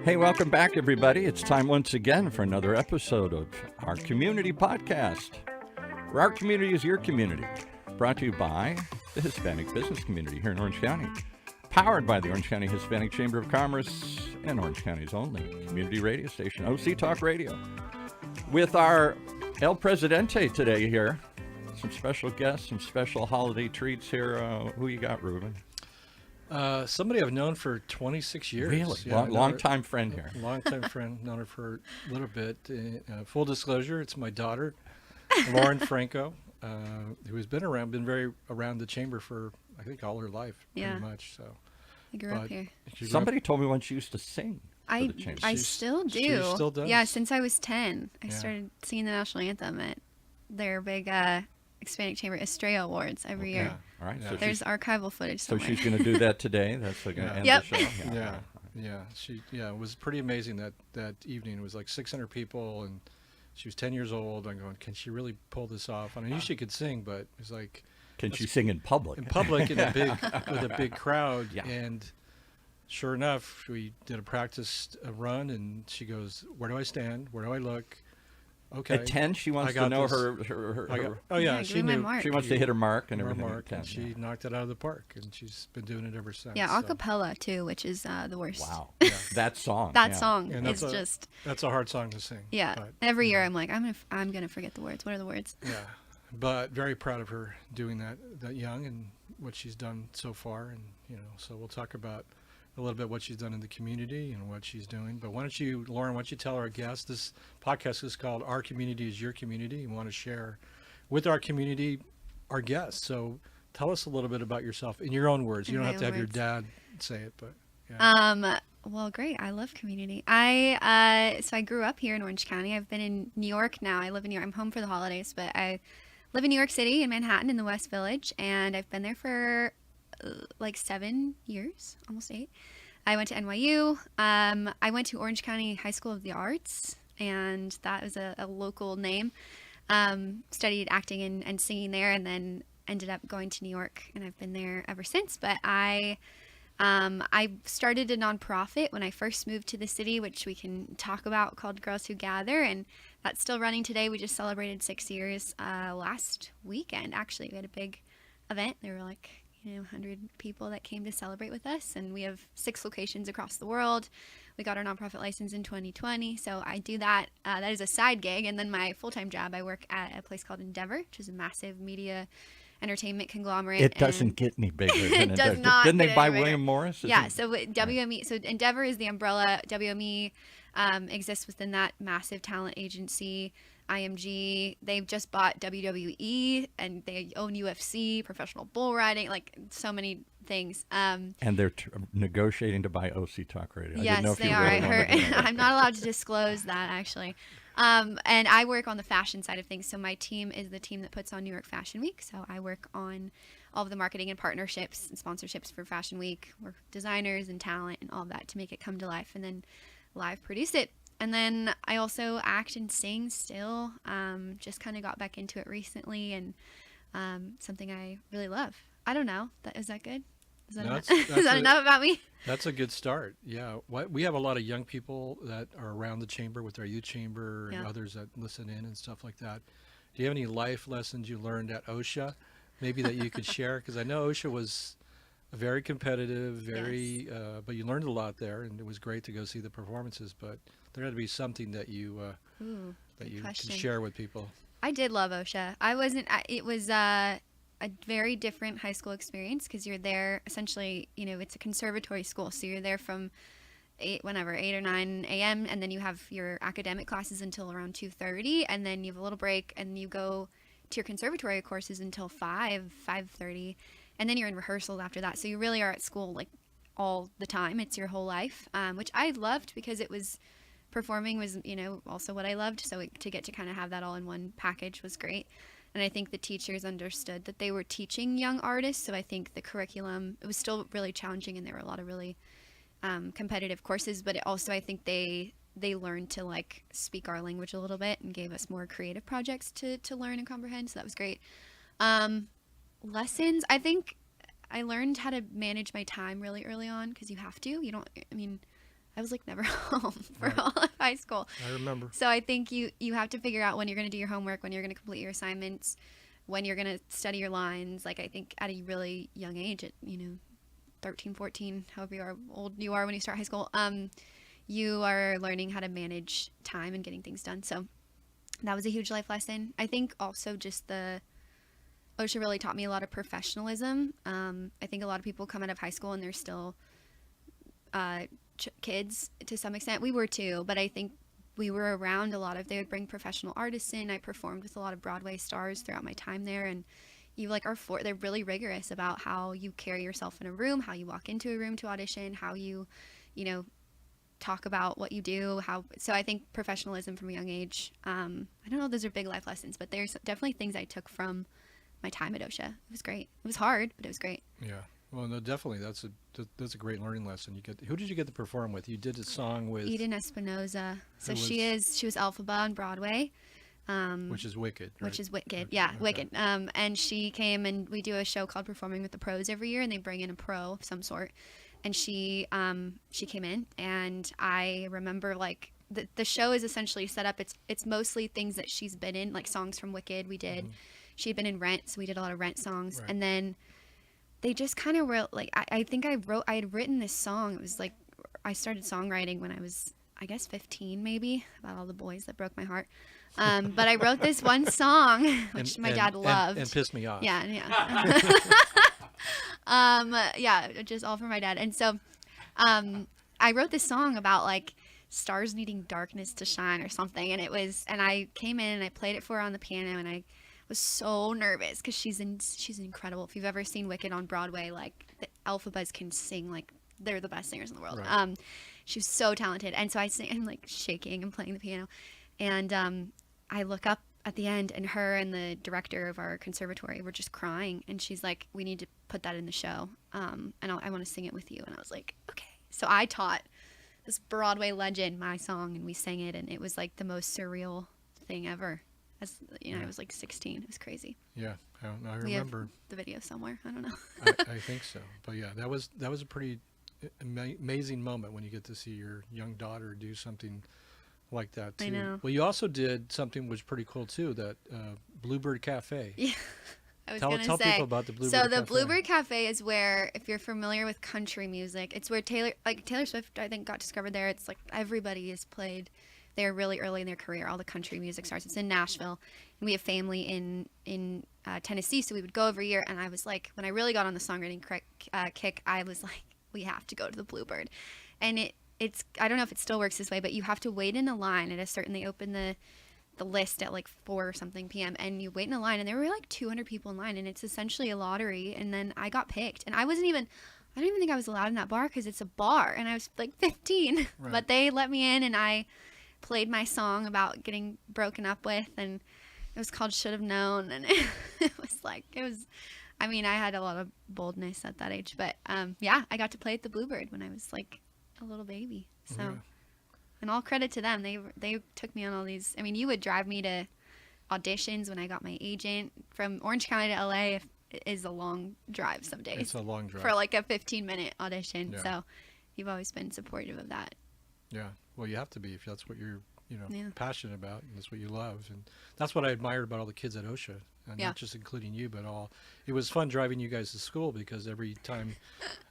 Hey, welcome back, everybody. It's time once again for another episode of our community podcast, where our community is your community. Brought to you by the Hispanic business community here in Orange County. Powered by the Orange County Hispanic Chamber of Commerce and Orange County's only community radio station, OC Talk Radio. With our El Presidente today here. Some special guests, some special holiday treats here. Who you got, Ruben? Somebody I've known for 26 years. Really? Yeah, Long-time friend here. Long-time friend. Known her for a little bit. Full disclosure, it's my daughter, Lauren Franco, who has been very around the chamber for, I think, all her life, pretty much. So I grew up here. Somebody told me once she used to sing. I still do. She still does. Yeah, since I was 10, I started singing the national anthem at their big Hispanic Chamber Estrella Awards every year. All right. Yeah. So there's archival footage somewhere. So she's going to do that today. That's going to end the show. It was pretty amazing that evening. It was like 600 people, and she was 10 years old. I'm going, can she really pull this off? And I knew she could sing, but it was like, can she sing in public? In public, with a big crowd. Yeah. And sure enough, we did a practice run, and she goes, "Where do I stand? Where do I look?" Okay. At 10, she wants to know her. She knew. She wants to hit her mark and everything. And she knocked it out of the park, and she's been doing it ever since. Yeah, a cappella too, which is the worst. Wow. Yeah. That song. That song is just. That's a hard song to sing. Yeah. But, every year I'm like, I'm gonna forget the words. What are the words? Yeah, but very proud of her doing that young and what she's done so far, and so we'll talk about a little bit what she's done in the community and what she's doing. But why don't you, Lauren, tell our guests, this podcast is called Our Community is Your Community. We want to share with our community our guests. So tell us a little bit about yourself in your own words. You don't have to have your dad say it, but yeah. Well, great. I love community. So I grew up here in Orange County. I've been in New York now. I live in New York. I'm home for the holidays, but I live in New York City in Manhattan in the West Village, and I've been there for like 7 years, almost 8. I went to NYU. I went to Orange County High School of the Arts, and that was a local name. Studied acting and singing there, and then ended up going to New York, and I've been there ever since. But I started a nonprofit when I first moved to the city, which we can talk about, called Girls Who Gather, and that's still running today. We just celebrated 6 years last weekend. Actually, we had a big event. There were like 100 people that came to celebrate with us, and we have 6 locations across the world. We got our nonprofit license in 2020, so I do that. That is a side gig, and then my full-time job, I work at a place called Endeavor, which is a massive media entertainment conglomerate. It doesn't get any bigger than it does not. Didn't they buy William Morris? So WME, so Endeavor is the umbrella. WME exists within that massive talent agency. IMG, they've just bought WWE, and they own UFC, professional bull riding, like so many things. And they're negotiating to buy OC Talk Radio. Yes, they are. I'm not allowed to disclose that, actually. And I work on the fashion side of things. So my team is the team that puts on New York Fashion Week. So I work on all of the marketing and partnerships and sponsorships for Fashion Week. We're designers and talent and all of that to make it come to life, and then live produce it. And then I also act and sing still. Just kind of got back into it recently, and something I really love. I don't know. Is that good? Is that enough about me? That's a good start. Yeah. We have a lot of young people that are around the chamber with our youth chamber and others that listen in and stuff like that. Do you have any life lessons you learned at OCSA, maybe that you could share? Because I know OCSA was very competitive, but you learned a lot there, and it was great to go see the performances. But there had to be something that you can share with people. I did love OCSA. It was a very different high school experience, because you're there essentially, it's a conservatory school, so you're there from 8 or 9 a.m. and then you have your academic classes until around 2:30, and then you have a little break, and you go to your conservatory courses until 5:30, and then you're in rehearsals after that. So you really are at school like all the time. It's your whole life, which I loved, because performing was, also what I loved. So to get to kind of have that all in one package was great. And I think the teachers understood that they were teaching young artists. So I think the curriculum, it was still really challenging, and there were a lot of really competitive courses, but I think they learned to like speak our language a little bit and gave us more creative projects to learn and comprehend. So that was great. Lessons, I think I learned how to manage my time really early on, because you have to. I was like never home for Right. all of high school. I remember. So I think you have to figure out when you're going to do your homework, when you're going to complete your assignments, when you're going to study your lines. Like I think at a really young age, at 13, 14, however old you are when you start high school, you are learning how to manage time and getting things done. So that was a huge life lesson. I think also just OSHA really taught me a lot of professionalism. I think a lot of people come out of high school and they're still kids to some extent. We were too, but I think we were around they would bring professional artists in. I performed with a lot of Broadway stars throughout my time there, and they're really rigorous about how you carry yourself in a room, how you walk into a room to audition, how you talk about what you do, so I think professionalism from a young age. I don't know if those are big life lessons, but there's definitely things I took from my time at OSHA. It was great. It was hard, but it was great. Yeah. Well, no, definitely. That's a great learning lesson. Who did you get to perform with? You did a song with Eden Espinoza. So Who she was Elphaba on Broadway. which is Wicked, right? Which is Wicked, Okay, yeah, okay. Wicked. And she came, and we do a show called Performing with the Pros every year, and they bring in a pro of some sort. And she came in, and I remember like the show is essentially set up. It's mostly things that she's been in, like songs from Wicked. We did. She had been in Rent, so we did a lot of Rent songs, Right. and then they just kind of wrote like I think I had written this song. It was like I started songwriting when I was, I guess, 15 maybe, about all the boys that broke my heart. But I wrote this one song, which my dad loved. and pissed me off. Yeah, yeah, just all for my dad. And so, I wrote this song about like stars needing darkness to shine or something. And I came in and I played it for her on the piano, and I was so nervous because she's incredible. If you've ever seen Wicked on Broadway, like the Elphabas can sing like they're the best singers in the world. Right. She was so talented. And so I'm like shaking and playing the piano. And I look up at the end, and her and the director of our conservatory were just crying. And she's like, we need to put that in the show. And I want to sing it with you. And I was like, okay. So I taught this Broadway legend my song, and we sang it. And it was like the most surreal thing ever. As I was like 16. It was crazy. Yeah, I We have remember. the video somewhere. I don't know. I think so. But yeah, that was a pretty amazing moment when you get to see your young daughter do something like that too. I know. Well, you also did something which was pretty cool too, that Bluebird Cafe. Yeah. I was Tell gonna say. people about the Bluebird So the Cafe. Bluebird Cafe is where, if you're familiar with country music, it's where Taylor Swift, I think, got discovered there. It's like everybody is played there really early in their career. All the country music stars. It's in Nashville, and we have family in Tennessee, so we would go every year. And I was like, when I really got on the songwriting kick, I was like, we have to go to the Bluebird. And it's I don't know if it still works this way, but you have to wait in a line at a certain. They open the list at like 4 or something p.m. and you wait in a line, and there were like 200 people in line, and it's essentially a lottery. And then I got picked, and I don't even think I was allowed in that bar because it's a bar, and I was like 15. Right. But they let me in, and I played my song about getting broken up with, and it was called Should Have Known. And I had a lot of boldness at that age, but yeah, I got to play at the Bluebird when I was like a little baby. So Yeah. And all credit to them. They took me on all these. I mean, you would drive me to auditions when I got my agent. From Orange County to LA is a long drive some days. It's a long drive. For like a 15-minute audition. Yeah. So you've always been supportive of that. Yeah. Well, you have to be if that's what you're, Yeah. passionate about, and that's what you love. And that's what I admired about all the kids at OSHA, and Yeah. not just including you, but all. It was fun driving you guys to school, because every time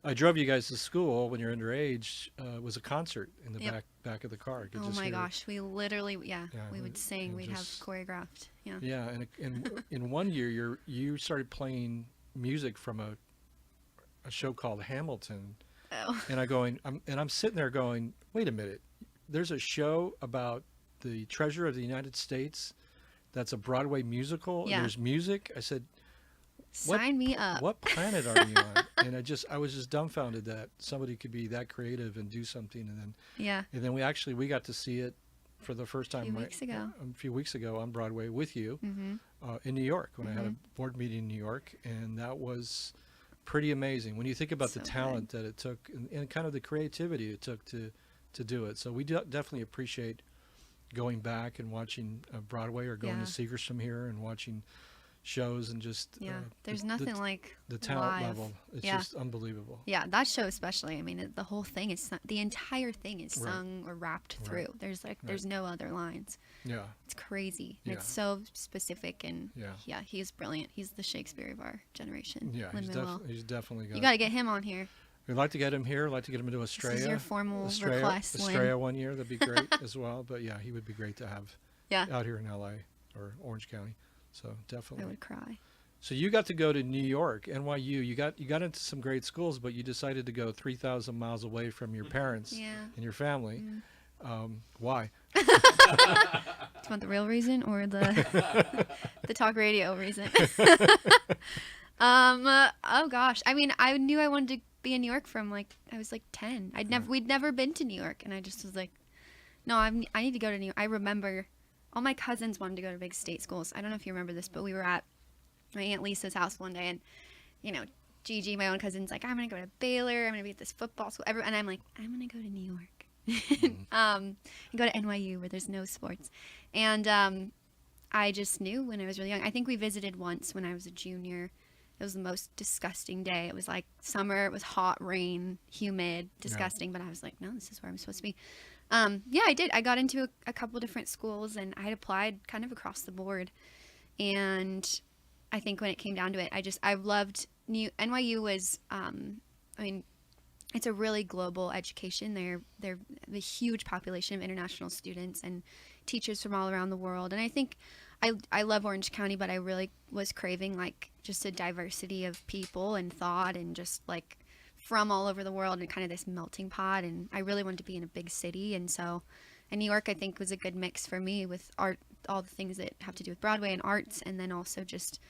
I drove you guys to school when you're underage, was a concert in the Yep. back of the car. You could Oh just my hear- gosh. We literally, Yeah, we would sing. and We'd just- have choreographed. Yeah. Yeah, and in one year you started playing music from a show called Hamilton, Oh. and I'm sitting there going, wait a minute, there's a show about the treasure of the United States that's a Broadway musical, Yeah. and there's music. I said, Sign me up. what planet are you on? And I was just dumbfounded that somebody could be that creative and do something. Yeah. And then we got to see it for the first time A few weeks ago on Broadway with you, Mm-hmm. in New York, when I had a board meeting in New York, and that was pretty amazing when you think about the So talent that it took, and kind of the creativity it took to do it. So we definitely appreciate going back and watching Broadway, or going Yeah. to Seagrams from here and watching shows and just there's nothing like the talent live. level. It's just unbelievable. Yeah, that show especially. I mean, the whole thing is the entire thing is sung or rapped through. There's no other lines. Yeah, it's crazy. Yeah. It's so specific, and yeah, he's brilliant. He's the Shakespeare of our generation. Yeah, he's definitely got. You got to get him on here. We'd like to get him here. We'd like to get him into Australia. This is your formal request. Australia one year, that'd be great as well. But yeah, he would be great to have out here in LA or Orange County. So definitely. I would cry. So you got to go to New York, NYU. You got into some great schools, but you decided to go 3,000 miles away from your parents and your family. Why? Do you want the real reason or the the talk radio reason? Oh gosh. I mean, I knew I wanted to be in New York from I was 10. We'd never been to New York, and I just was like, no, I need to go to New York. I remember all my cousins wanted to go to big state schools. I don't know if you remember this, but we were at my Aunt Lisa's house one day, and Gigi, my own cousin's like, I'm gonna go to Baylor, I'm gonna be at this football school, and I'm like, I'm gonna go to New York. And go to NYU where there's no sports. And I just knew when I was really young. I think we visited once when I was a junior. It was the most disgusting day. It was like summer, it was hot, rain, humid, disgusting, but I was like, no, this is where I'm supposed to be. I did. I got into a couple different schools, and I had applied kind of across the board. And I think when it came down to it, I loved NYU was, it's a really global education. They're a huge population of international students and teachers from all around the world. And I think I love Orange County, but I really was craving just a diversity of people and thought and just from all over the world and kind of this melting pot. And I really wanted to be in a big city. And New York, I think, was a good mix for me with art, all the things that have to do with Broadway and arts, and then also just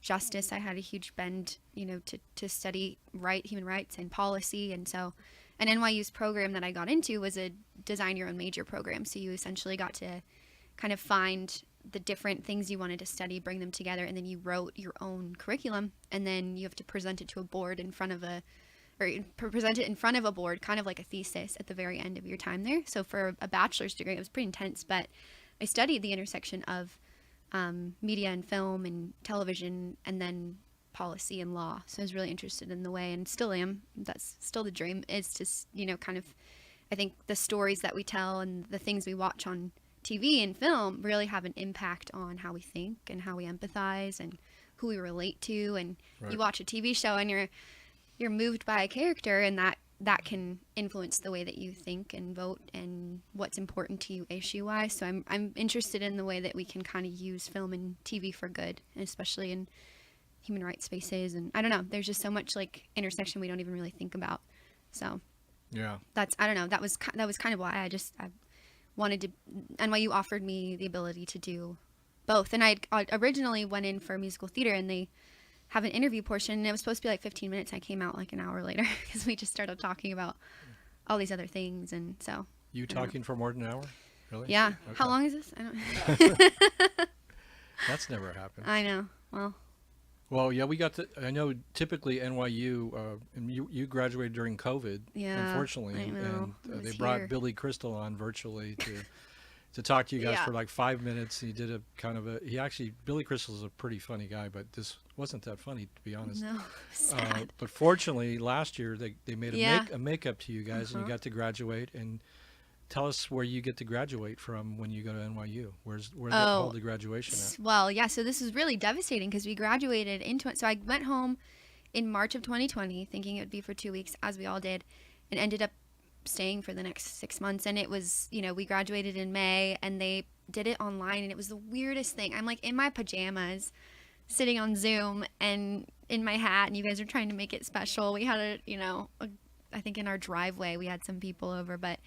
justice. I had a huge bend, to study human rights and policy. And NYU's program that I got into was a design your own major program. So you essentially got to kind of find the different things you wanted to study, bring them together, and then you wrote your own curriculum, and then you have to present it to a board present it in front of a board, kind of like a thesis at the very end of your time there. So for a bachelor's degree, it was pretty intense, but I studied the intersection of media and film and television, and then policy and law. So I was really interested in the way, and still am. That's still the dream, is to, kind of, I think the stories that we tell and the things we watch on TV and film really have an impact on how we think and how we empathize and who we relate to. And you watch a TV show and you're moved by a character, and that can influence the way that you think and vote and what's important to you issue-wise. So I'm interested in the way that we can kind of use film and TV for good, and especially in human rights spaces. And I don't know, there's just so much intersection we don't even really think about. So that was kind of why I wanted to. NYU offered me the ability to do both, and I originally went in for musical theater, and they have an interview portion, and it was supposed to be 15 minutes. I came out an hour later because we just started talking about all these other things. And so you talking for more than an hour? Really? Yeah. Okay. How long is this? I don't That's never happened. I know. Well, yeah, we got to. I know typically NYU, and you graduated during COVID, unfortunately, I know. and they brought Billy Crystal on virtually to talk to you guys for 5 minutes. He did Billy Crystal is a pretty funny guy, but this wasn't that funny, to be honest. No, sad. But fortunately, last year they made a makeup to you guys, and you got to graduate. And tell us where you get to graduate from when you go to NYU. Where's they hold the graduation at? Well, yeah. So this was really devastating because we graduated so I went home in March of 2020, thinking it would be for 2 weeks, as we all did, and ended up staying for the next 6 months. And it was, we graduated in May, and they did it online, and it was the weirdest thing. I'm in my pajamas sitting on Zoom and in my hat, and you guys are trying to make it special. We had I think in our driveway we had some people over, but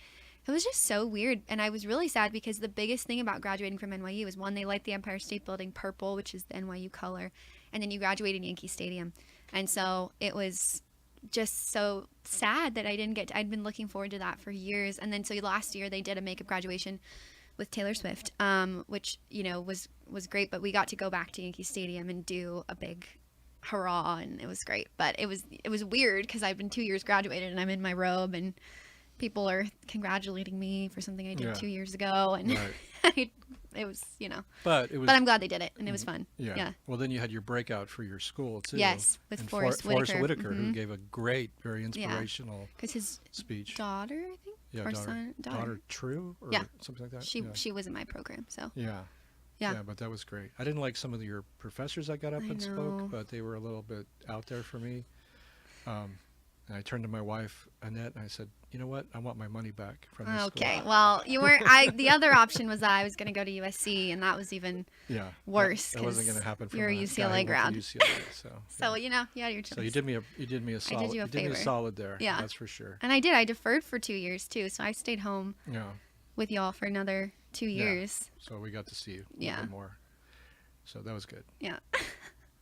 it was just so weird. And I was really sad because the biggest thing about graduating from NYU is, one, they light the Empire State Building purple, which is the NYU color, and then you graduate in Yankee Stadium. And so it was just so sad that I didn't I'd been looking forward to that for years. And then so last year they did a makeup graduation with Taylor Swift, which was great, but we got to go back to Yankee Stadium and do a big hurrah, and it was great. But it was weird because I've been 2 years graduated, and I'm in my robe, and people are congratulating me for something I did 2 years ago, and it was, But it was. but I'm glad they did it, and it was fun. Yeah. Yeah. Well, then you had your breakout for your school too. Yes, with and Forrest Forrest Whitaker. Whitaker, who gave a great, very inspirational Because his speech. daughter, I think, Yeah, or daughter, son, daughter True, or Yeah. something like that. she was in my program, so Yeah. yeah. But that was great. I didn't like some of your professors that got up I and spoke, know. but they were a little bit out there for me. And I turned to my wife, Annette, and I said, you know what? I want my money back from this Okay, school. well, you weren't. The other option was that I was going to go to USC, and that was even Yeah. worse. That wasn't 'cause going to happen for you're a my guy UCLA who went to grad. UCLA, so, So yeah. you had your choice. So you did me a solid. you a you did me a favor. solid there. Yeah. That's for sure. And I did. I deferred for 2 years too, so I stayed home Yeah. with y'all for another 2 Yeah. years. So we got to see you a Yeah. little bit more. So that was good. Yeah.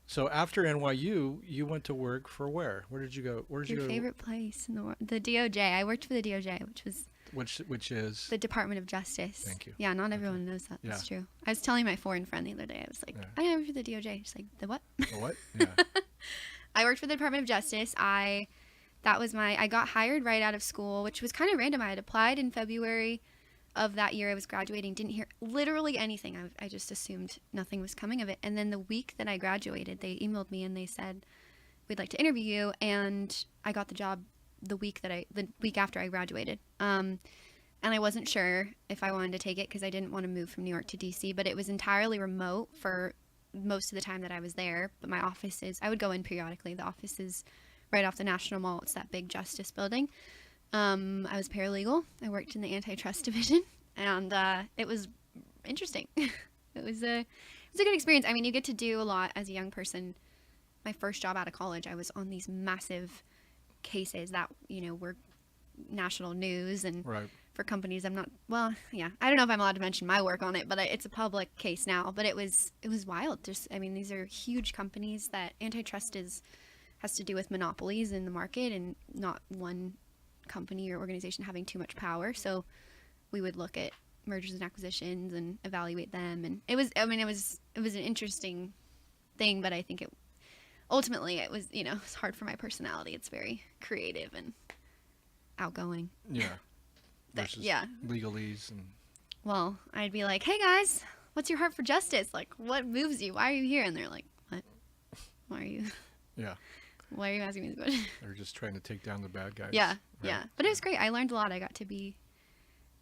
So after NYU, you went to work for where? Where did you go? Where did you Your go? favorite place in the world? The DOJ. I worked for the DOJ, which was Which is the Department of Justice. Thank you. Yeah, not everyone knows that. That's Yeah. true. I was telling my foreign friend the other day. I was like, Yeah. I worked for the DOJ. She's like, the what? the what? Yeah. I worked for the Department of Justice. I got hired right out of school, which was kind of random. I had applied in February of that year. I was graduating, didn't hear literally anything. I just assumed nothing was coming of it. And then the week that I graduated, they emailed me and they said, we'd like to interview you. And I got the job the week after I graduated. And I wasn't sure if I wanted to take it because I didn't want to move from New York to DC, but it was entirely remote for most of the time that I was there. But my office I would go in periodically. The office is right off the National Mall. It's that big Justice building. I was paralegal. I worked in the antitrust division, and it was interesting. It was a good experience. I mean, you get to do a lot as a young person. My first job out of college, I was on these massive cases that were national news and Right. for companies. I don't know if I'm allowed to mention my work on it, but it's a public case now. But it was wild. These are huge companies that antitrust has to do with monopolies in the market and not one company or organization having too much power. So we would look at mergers and acquisitions and evaluate them, and it was an interesting thing, but I think ultimately it was it's hard for my personality. It's very creative and outgoing. Yeah. But, Versus yeah. legalese and Well, I'd be like, hey guys, what's your heart for justice? Like, what moves you? Why are you here? And they're like, what? Why are you yeah. why are you asking me this question? They're just trying to take down the bad guys. Yeah, Right. yeah. But it was great. I learned a lot. I got to be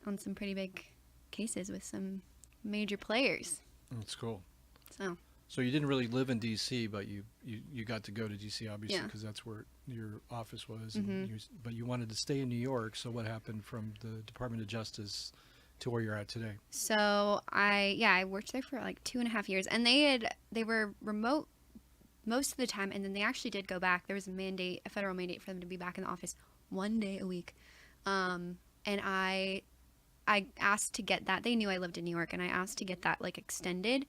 on some pretty big cases with some major players. That's cool. So you didn't really live in DC, but you got to go to DC obviously Yeah. because that's where your office was. Mhm. And but you wanted to stay in New York. So what happened from the Department of Justice to where you're at today? So I worked there for like 2.5 years, and they were remote most of the time, and then they actually did go back. There was a federal mandate for them to be back in the office 1 day a week. And I asked to get that. They knew I lived in New York, and I asked to get that like extended,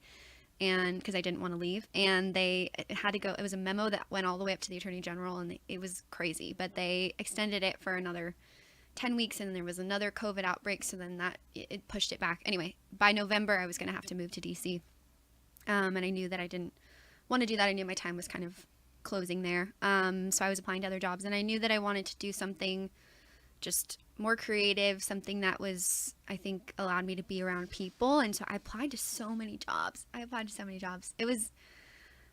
and because I didn't want to leave. And it had to go. It was a memo that went all the way up to the Attorney General, and it was crazy. But they extended it for another 10 weeks, and there was another COVID outbreak, so then it pushed it back. Anyway, by November, I was going to have to move to DC, and I knew that I didn't want to do that. I knew my time was kind of closing there, so I was applying to other jobs, and I knew that I wanted to do something just more creative, something that was, I think, allowed me to be around people, and so I applied to so many jobs.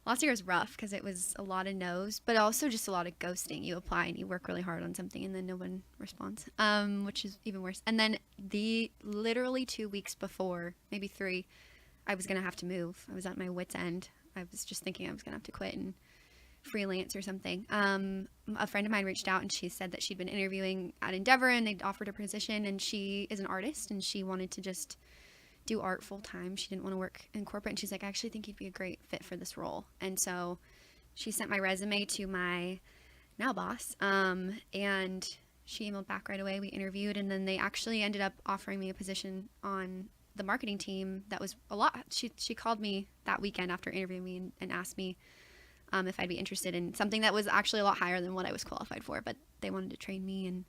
Last year was rough because it was a lot of no's, but also just a lot of ghosting. You apply and you work really hard on something and then no one responds, which is even worse. And then literally 2 weeks before, maybe 3, I was going to have to move. I was at my wit's end. I was just thinking I was going to have to quit and freelance or something. A friend of mine reached out and she said that she'd been interviewing at Endeavor and they'd offered her a position, and she is an artist and she wanted to just do art full time. She didn't want to work in corporate, and she's like, I actually think you'd be a great fit for this role. And so she sent my resume to my now boss, and she emailed back right away. We interviewed, and then they actually ended up offering me a position on the marketing team. That was a lot. She called me that weekend after interviewing me and asked me if I'd be interested in something that was actually a lot higher than what I was qualified for, but they wanted to train me. And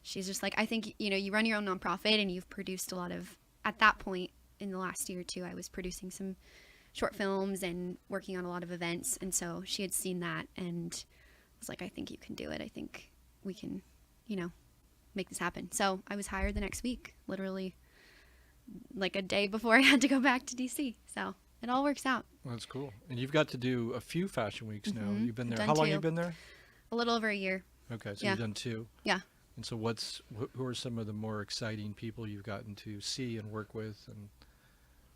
she's just like, I think, you run your own nonprofit and you've produced a lot of, at that point in the last year or two, I was producing some short films and working on a lot of events. And so she had seen that and was like, I think you can do it. I think we can, make this happen. So I was hired the next week, literally like a day before I had to go back to DC. So it all works out. Well, that's cool. And you've got to do a few fashion weeks now. Mhm. You've been I've there. done How long 2. you been there? A little over a year. Okay, so Yeah. you've done 2. Yeah. And so who are some of the more exciting people you've gotten to see and work with? And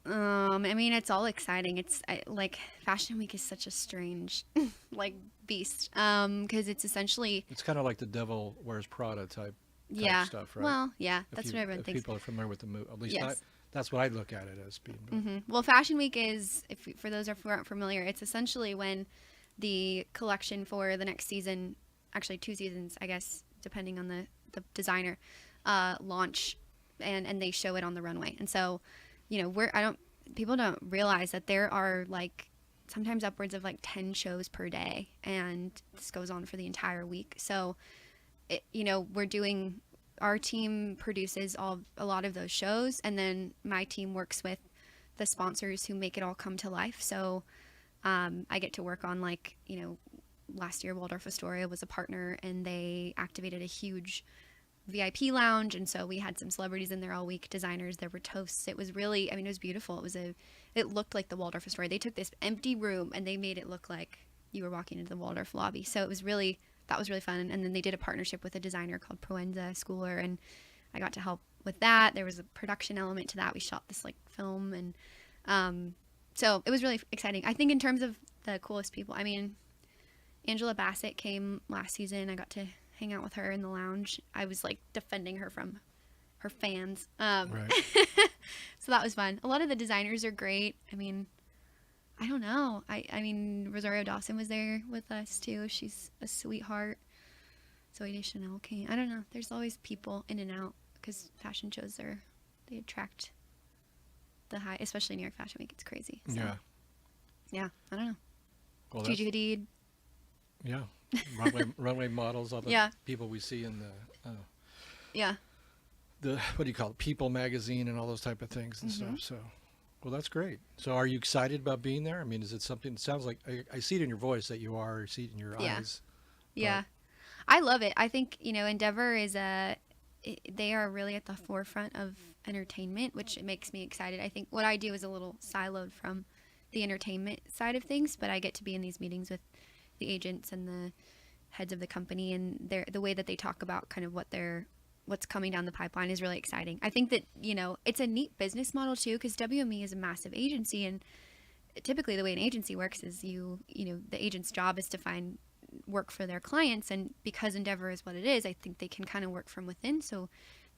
I mean, it's all exciting. Like Fashion Week is such a strange, like beast. Because it's essentially, it's kind of like the Devil Wears Prada type yeah. stuff, right? Well, yeah, If that's you- what everyone if thinks. people are familiar with the movie, at least Yes. that's what I look at it as being. But Well, Fashion Week is, for those who aren't familiar, it's essentially when the collection for the next season, actually 2 seasons, I guess, depending on the designer, launch, and they show it on the runway. And so, people don't realize that there are like sometimes upwards of like 10 shows per day, and this goes on for the entire week. So, our team produces a lot of those shows, and then my team works with the sponsors who make it all come to life. So I get to work on last year Waldorf Astoria was a partner, and they activated a huge VIP lounge, and so we had some celebrities in there all week, designers, there were toasts. It was really, it was beautiful. It looked like the Waldorf Astoria. They took this empty room and they made it look like you were walking into the Waldorf lobby. So that was really fun. And then they did a partnership with a designer called Proenza Schooler, and I got to help with that. There was a production element to that. We shot this film, and so it was really exciting. I think in terms of the coolest people, Angela Bassett came last season. I got to hang out with her in the lounge. I was like defending her from her fans. right. So that was fun. A lot of the designers are great. I don't know. Rosario Dawson was there with us too. She's a sweetheart. Zoe Deschanel came. I don't know. There's always people in and out because fashion shows they attract the high, especially New York Fashion Week. It's crazy. So, Yeah. yeah. I don't know. Well, Gigi Hadid. yeah. Runway models, all the Yeah. people we see in Yeah. the what do you call it, People magazine and all those type of things and Mm-hmm. stuff. So, well, that's great. So, are you excited about being there? Is it something? It sounds like I see it in your voice that you are. I see it in your Yeah. eyes. Yeah. I love it. I think, Endeavor they are really at the forefront of entertainment, which it makes me excited. I think what I do is a little siloed from the entertainment side of things, but I get to be in these meetings with the agents and the heads of the company, and the way that they talk about kind of what's coming down the pipeline is really exciting. I think that, it's a neat business model too, because WME is a massive agency, and typically the way an agency works is the agent's job is to find work for their clients, and because Endeavor is what it is, I think they can kind of work from within. So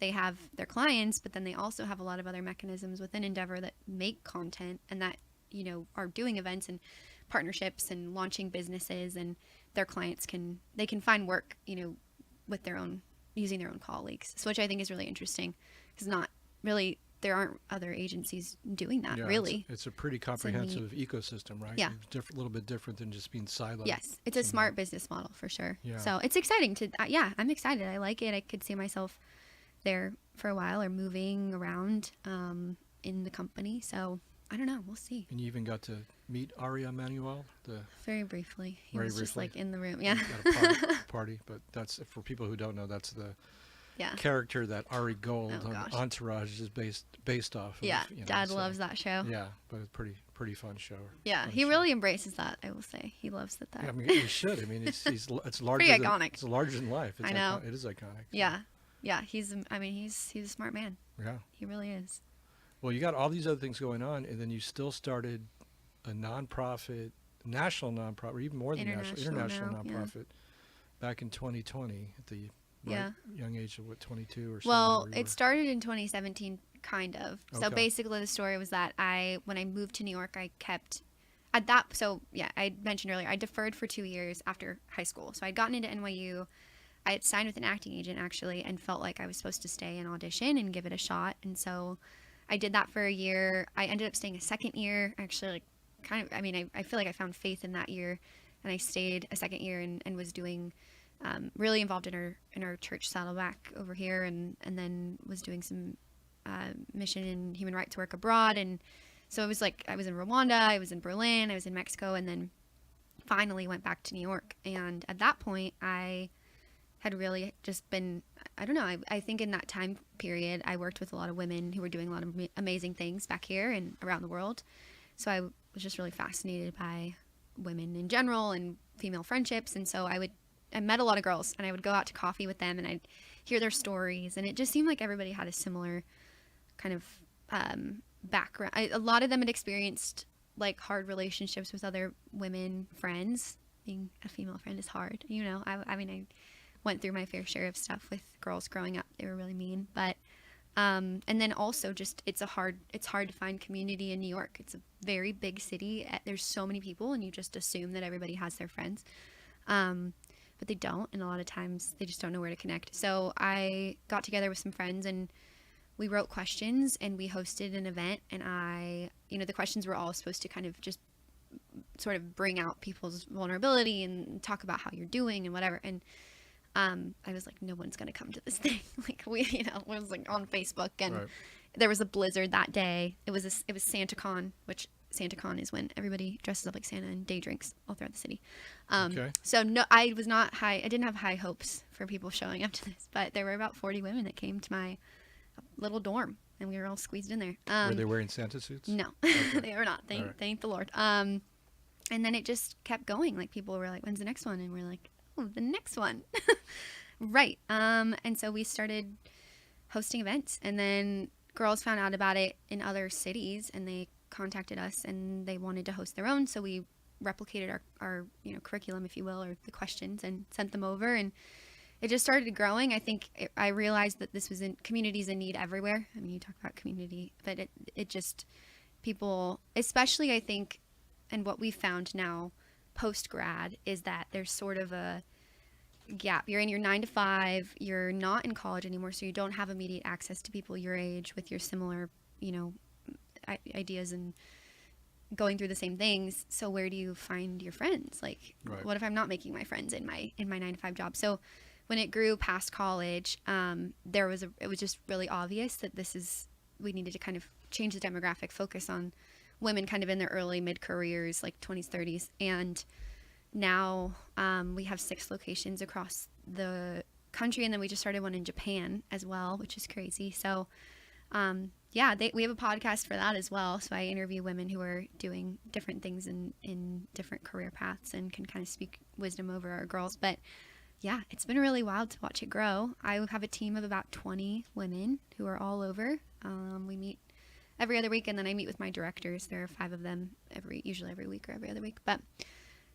they have their clients, but then they also have a lot of other mechanisms within Endeavor that make content and that are doing events and partnerships and launching businesses, and their clients can find work with using their own colleagues, so which I think is really interesting, because not really there aren't other agencies doing that, Yeah, really. it's a pretty comprehensive ecosystem, right? Yeah. It's a little bit different than just being siloed. Yes, it's a smart business model for sure. Yeah. So it's exciting I'm excited. I like it. I could see myself there for a while, or moving around in the company. So I don't know. We'll see. And you even got to meet Ari Emanuel, Very briefly. He Very was just briefly. like in the room. Yeah. at a party. But that's, for people who don't know, that's the Yeah. character that Ari Gold Oh, on gosh. Entourage is based off of. Yeah. Dad so, loves that show. Yeah, but it's pretty fun show. Yeah. Fun He show. really embraces that, I will say. He loves that. Yeah, he should. It's larger. Pretty than, iconic. It's larger than life. It's I know. It is iconic. Yeah. Yeah. He's a smart man. Yeah. He really is. Well, you got all these other things going on, and then you still started a nonprofit, national nonprofit, or even more than international now, yeah. nonprofit, back in 2020 at the Yeah. young age of 22 or so. Well, it started in 2017, kind of. So Okay. basically, the story was that when I moved to New York, I mentioned earlier, I deferred for 2 years after high school. So I'd gotten into NYU. I had signed with an acting agent, actually, and felt like I was supposed to stay and audition and give it a shot. And so I did that for a year. I ended up staying a second year, actually, I feel like I found faith in that year. And I stayed a second year and was doing, really involved in our church Saddleback over here, and then was doing some mission and human rights work abroad. And so it was like I was in Rwanda, I was in Berlin, I was in Mexico, and then finally went back to New York. And at that point, I had really just been I don't know. I think in that time period, I worked with a lot of women who were doing a lot of amazing things back here and around the world. So I was just really fascinated by women in general and female friendships. And so I met a lot of girls, and I would go out to coffee with them, and I'd hear their stories. And it just seemed like everybody had a similar kind of background. A lot of them had experienced like hard relationships with other women friends. Being a female friend is hard, you know. I mean, I went through my fair share of stuff with girls growing up. They were really mean, but and then also just it's hard to find community in New York. It's a very big city. There's so many people, and you just assume that everybody has their friends, but they don't, and a lot of times they just don't know where to connect. So I got together with some friends, and we wrote questions, and we hosted an event, and the questions were all supposed to kind of just sort of bring out people's vulnerability and talk about how you're doing and whatever. And I was like, no one's going to come to this thing. Like it was like on Facebook, and Right. there was a blizzard that day. It was SantaCon, which SantaCon is when everybody dresses up like Santa and day drinks all throughout the city. Okay. So no, I didn't have high hopes for people showing up to this, but there were about 40 women that came to my little dorm, and we were all squeezed in there. Were they wearing Santa suits? No, Okay. they were not. Thank the Lord. And then it just kept going. Like people were like, when's the next one? And we're like, oh, the next one. Right. And so we started hosting events, and then girls found out about it in other cities, and they contacted us, and they wanted to host their own. So we replicated our curriculum, if you will, or the questions, and sent them over, and it just started growing. I think I realized that this was in communities in need everywhere. I mean, you talk about community, but it just people, especially I think, and what we found now post grad is that there's sort of a gap. You're in your 9 to 5. You're not in college anymore, so you don't have immediate access to people your age with your similar, ideas and going through the same things. So where do you find your friends? Like, Right. what if I'm not making my friends in my 9 to 5 job? So when it grew past college, it was just really obvious that we needed to kind of change the demographic, focus on women kind of in their early mid-careers, like 20s, 30s. And now we have 6 locations across the country, and then we just started one in Japan as well, which is crazy. So we have a podcast for that as well. So I interview women who are doing different things in different career paths and can kind of speak wisdom over our girls. But yeah, it's been really wild to watch it grow. I have a team of about 20 women who are all over. We meet every other week, and then I meet with my directors. There are 5 of them usually every week or every other week. But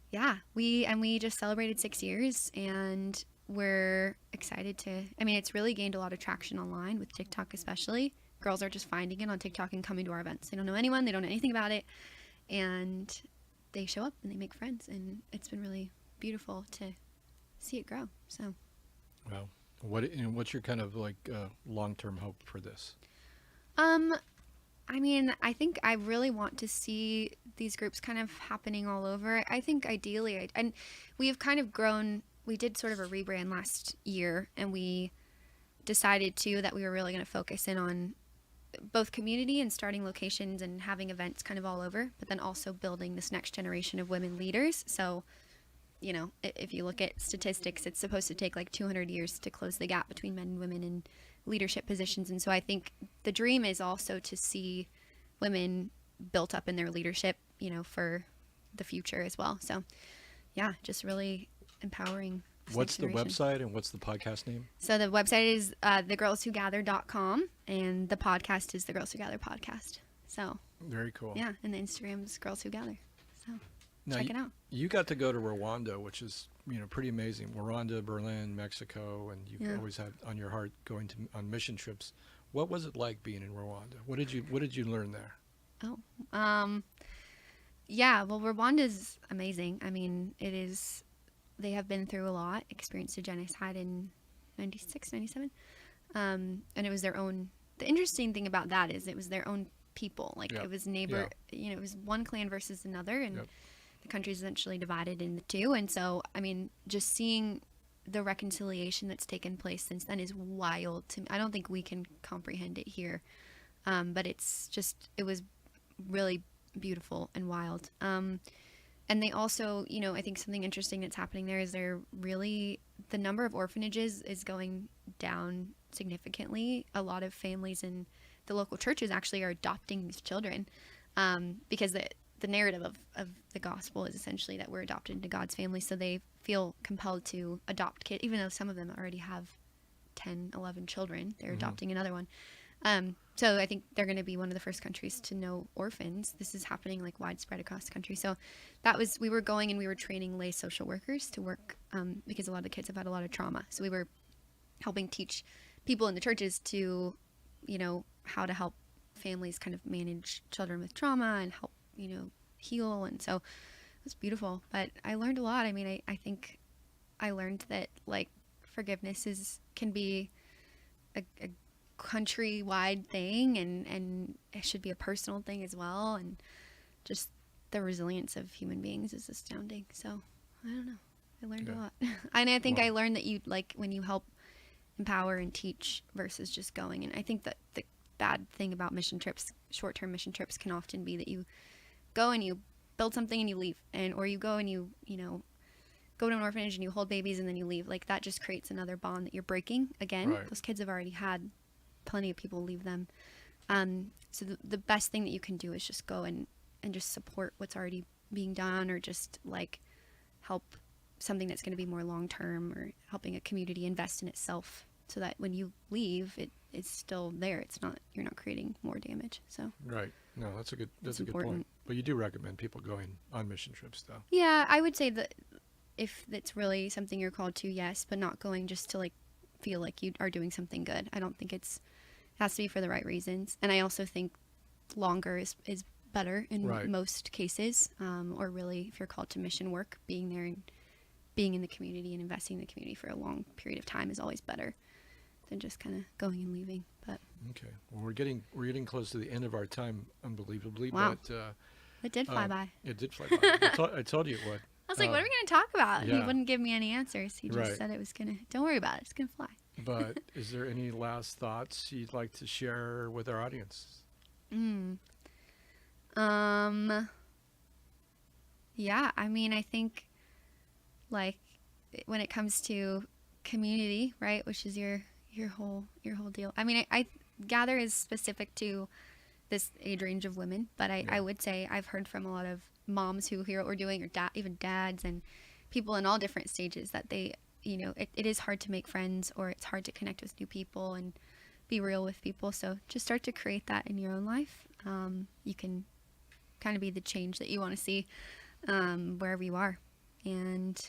yeah, we just celebrated 6 years, and we're excited it's really gained a lot of traction online with TikTok, especially. Girls are just finding it on TikTok and coming to our events. They don't know anyone, they don't know anything about it, and they show up and they make friends, and it's been really beautiful to see it grow. So Wow. What's your kind of like long-term hope for this? I think I really want to see these groups kind of happening all over. I think ideally, and we have kind of grown. We did sort of a rebrand last year, and we decided too that we were really going to focus in on both community and starting locations and having events kind of all over, but then also building this next generation of women leaders. So, if you look at statistics, it's supposed to take like 200 years to close the gap between men and women in leadership positions. And so I think the dream is also to see women built up in their leadership, for the future as well. So yeah, just really empowering. What's the website and what's the podcast name? So the website is thegirlswhogather.com, and the podcast is the Girls Who Gather podcast. So Very cool. yeah, and the Instagram is Girls Who Gather. So Now, check it out. You got to go to Rwanda, which is pretty amazing. Rwanda, Berlin, Mexico, and you've always had on your heart going on mission trips. What was it like being in Rwanda? What did you learn there? Yeah, well, Rwanda is amazing. I mean, it is. They have been through a lot, experienced a genocide in 96, 97, and it was their own. The interesting thing about that is it was their own people. Like it was neighbor. It was one clan versus another, and the country is essentially divided into 2. And so, just seeing the reconciliation that's taken place since then is wild to me. I don't think we can comprehend it here, but it was really beautiful and wild. And they also, I think something interesting that's happening there is they're really the number of orphanages is going down significantly. A lot of families in the local churches actually are adopting these children, because the narrative of the gospel is essentially that we're adopted into God's family. So they feel compelled to adopt kids, even though some of them already have 10, 11 children. They're adopting another one. So I think they're going to be one of the first countries to know orphans. This is happening like widespread across the country. So we were going and we were training lay social workers to work, because a lot of the kids have had a lot of trauma. So we were helping teach people in the churches to, how to help families kind of manage children with trauma and help, heal. And so it was beautiful, but I learned a lot. I mean, I think I learned that like forgiveness can be a countrywide thing, and it should be a personal thing as well. And just the resilience of human beings is astounding. So I don't know. I learned a lot. And I think I learned that you like when you help empower and teach versus just going. And I think that the bad thing about mission trips, short-term mission trips, can often be that you go and you build something and you leave, or you go and you go to an orphanage and you hold babies and then you leave. Like that just creates another bond that you're breaking again. Right. Those kids have already had plenty of people leave them. So the best thing that you can do is just go and just support what's already being done, or just like help something that's going to be more long-term, or helping a community invest in itself so that when you leave, it's still there. You're not creating more damage. So Right. No, that's a good important. point. But you do recommend people going on mission trips, though. Yeah, I would say that if it's really something you're called to, yes, but not going just to like feel like you are doing something good. I don't think it has to be for the right reasons. And I also think longer is better in most cases, or really if you're called to mission work, being there and being in the community and investing in the community for a long period of time is always better than just kind of going and leaving. But okay, well, we're getting close to the end of our time, unbelievably. Wow. But it did fly by. It did fly by. I told you it would. I was like, what are we going to talk about? Yeah. He wouldn't give me any answers. He just said it was going to, don't worry about it. It's going to fly. But is there any last thoughts you'd like to share with our audience? Yeah, I mean, I think like when it comes to community, right, which is your whole deal. I mean, I gather is specific to this age range of women, but I would say I've heard from a lot of moms who hear what we're doing, or even dads and people in all different stages, that they, it is hard to make friends, or it's hard to connect with new people and be real with people. So just start to create that in your own life. You can kind of be the change that you want to see wherever you are. And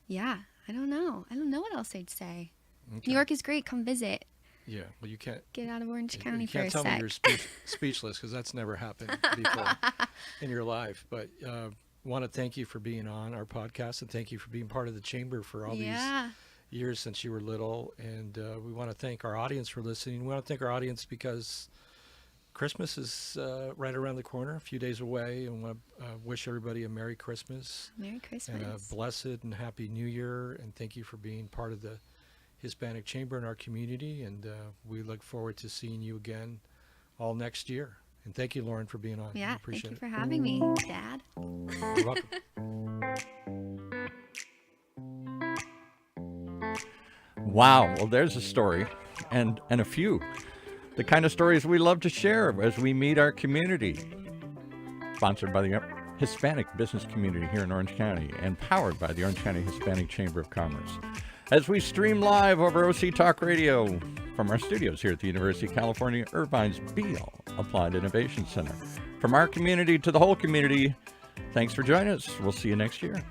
yeah, I don't know what else I'd say. Okay. New York is great. Come visit. Yeah, well, you can't get out of Orange County for a sec. You can't tell me you're speechless, because that's never happened before in your life. But want to thank you for being on our podcast, and thank you for being part of the chamber for all these years since you were little. And we want to thank our audience for listening. We want to thank our audience because Christmas is right around the corner, a few days away, and we want to wish everybody a Merry Christmas. Merry Christmas. And a blessed and happy New Year. And thank you for being part of the Hispanic Chamber in our community, and we look forward to seeing you again all next year. And thank you, Lauren, for being on. Yeah, appreciate thank you for having me, Dad. You're welcome. Wow, well, there's a story, and a few. The kind of stories we love to share as we meet our community. Sponsored by the Hispanic business community here in Orange County, and powered by the Orange County Hispanic Chamber of Commerce. As we stream live over OC Talk Radio from our studios here at the University of California, Irvine's Beale Applied Innovation Center. From our community to the whole community, thanks for joining us. We'll see you next year.